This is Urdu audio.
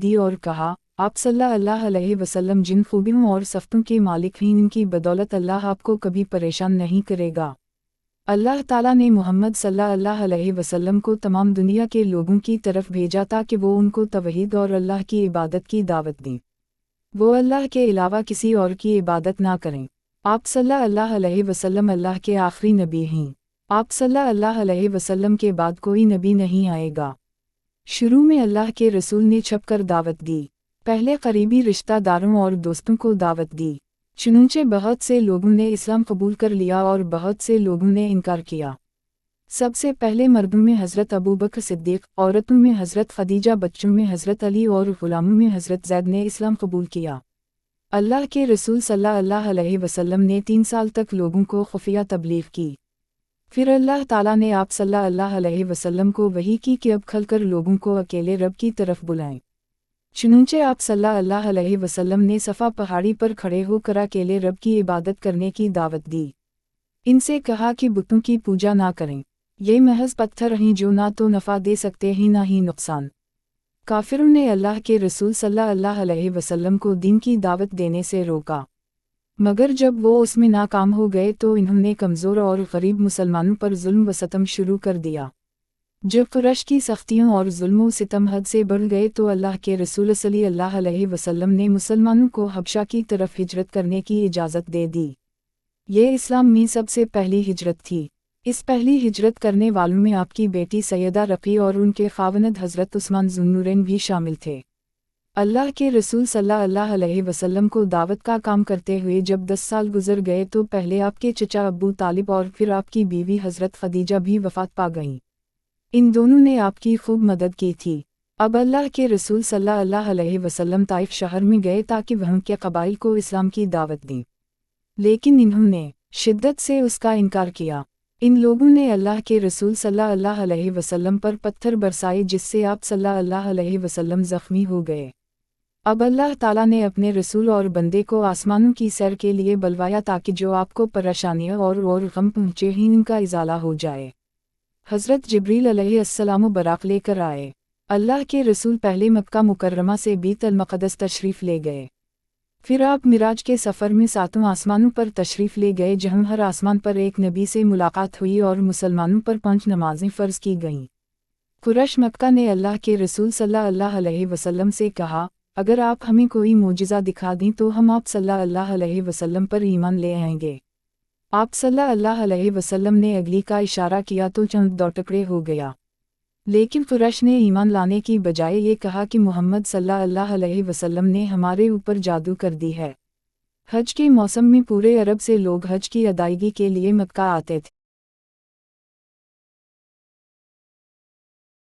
دی اور کہا، آپ صلی اللہ علیہ وسلم جن خوبیوں اور صفتوں کے مالک ہیں ان کی بدولت اللہ آپ کو کبھی پریشان نہیں کرے گا۔ اللہ تعالیٰ نے محمد صلی اللہ علیہ وسلم کو تمام دنیا کے لوگوں کی طرف بھیجا تاکہ وہ ان کو توحید اور اللہ کی عبادت کی دعوت دیں۔ وہ اللہ کے علاوہ کسی اور کی عبادت نہ کریں۔ آپ صلی اللہ علیہ وسلم اللہ کے آخری نبی ہیں۔ آپ صلی اللہ علیہ وسلم کے بعد کوئی نبی نہیں آئے گا۔ شروع میں اللہ کے رسول نے چھپ کر دعوت دی، پہلے قریبی رشتہ داروں اور دوستوں کو دعوت دی، چنانچہ بہت سے لوگوں نے اسلام قبول کر لیا اور بہت سے لوگوں نے انکار کیا۔ سب سے پہلے مردوں میں حضرت ابوبکر صدیق، عورتوں میں حضرت خدیجہ، بچوں میں حضرت علی اور غلاموں میں حضرت زید نے اسلام قبول کیا۔ اللہ کے رسول صلی اللہ علیہ وسلم نے 3 سال تک لوگوں کو خفیہ تبلیغ کی۔ پھر اللہ تعالیٰ نے آپ صلی اللہ علیہ وسلم کو وحی کی کہ اب کھل کر لوگوں کو اکیلے رب کی طرف بلائیں۔ چنانچہ آپ صلی اللہ علیہ وسلم نے صفا پہاڑی پر کھڑے ہو کر اکیلے رب کی عبادت کرنے کی دعوت دی۔ ان سے کہا کہ بتوں کی پوجا نہ کریں، یہ محض پتھر ہیں جو نہ تو نفع دے سکتے ہیں نہ ہی نقصان۔ کافروں نے اللہ کے رسول صلی اللہ علیہ وسلم کو دین کی دعوت دینے سے روکا، مگر جب وہ اس میں ناکام ہو گئے تو انہوں نے کمزور اور غریب مسلمانوں پر ظلم و ستم شروع کر دیا۔ جب قریش کی سختیوں اور ظلم و ستم حد سے بڑھ گئے تو اللہ کے رسول صلی اللہ علیہ وسلم نے مسلمانوں کو حبشہ کی طرف ہجرت کرنے کی اجازت دے دی۔ یہ اسلام میں سب سے پہلی ہجرت تھی۔ اس پہلی ہجرت کرنے والوں میں آپ کی بیٹی سیدہ رقی اور ان کے خاوند حضرت عثمان ذو النورین بھی شامل تھے۔ اللہ کے رسول صلی اللہ علیہ وسلم کو دعوت کا کام کرتے ہوئے جب 10 سال گزر گئے تو پہلے آپ کے چچا ابو طالب اور پھر آپ کی بیوی حضرت خدیجہ بھی وفات پا گئیں۔ ان دونوں نے آپ کی خوب مدد کی تھی۔ اب اللہ کے رسول صلی اللہ علیہ وسلم طائف شہر میں گئے تاکہ وہاں کے قبائل کو اسلام کی دعوت دیں، لیکن انہوں نے شدت سے اس کا انکار کیا۔ ان لوگوں نے اللہ کے رسول صلی اللہ علیہ وسلم پر پتھر برسائے جس سے آپ صلی اللہ علیہ وسلم زخمی ہو گئے۔ اب اللہ تعالیٰ نے اپنے رسول اور بندے کو آسمانوں کی سیر کے لیے بلوایا تاکہ جو آپ کو پریشانیاں اور غم پہنچے ہیں ان کا ازالہ ہو جائے۔ حضرت جبریل علیہ السلام و براق لے کر آئے۔ اللہ کے رسول پہلے مکہ مکرمہ سے بیت المقدس تشریف لے گئے، پھر آپ معراج کے سفر میں 7 آسمانوں پر تشریف لے گئے جہاں ہر آسمان پر ایک نبی سے ملاقات ہوئی اور مسلمانوں پر 5 نمازیں فرض کی گئیں۔ قریش مکہ نے اللہ کے رسول صلی اللہ علیہ وسلم سے کہا، اگر آپ ہمیں کوئی معجزہ دکھا دیں تو ہم آپ صلی اللہ علیہ وسلم پر ایمان لے آئیں گے۔ آپ صلی اللہ علیہ وسلم نے اگلی کا اشارہ کیا تو چند 2 ٹکڑے ہو گیا، لیکن قریش نے ایمان لانے کی بجائے یہ کہا کہ محمد صلی اللہ علیہ وسلم نے ہمارے اوپر جادو کر دی ہے۔ حج کے موسم میں پورے عرب سے لوگ حج کی ادائیگی کے لیے مکہ آتے تھے۔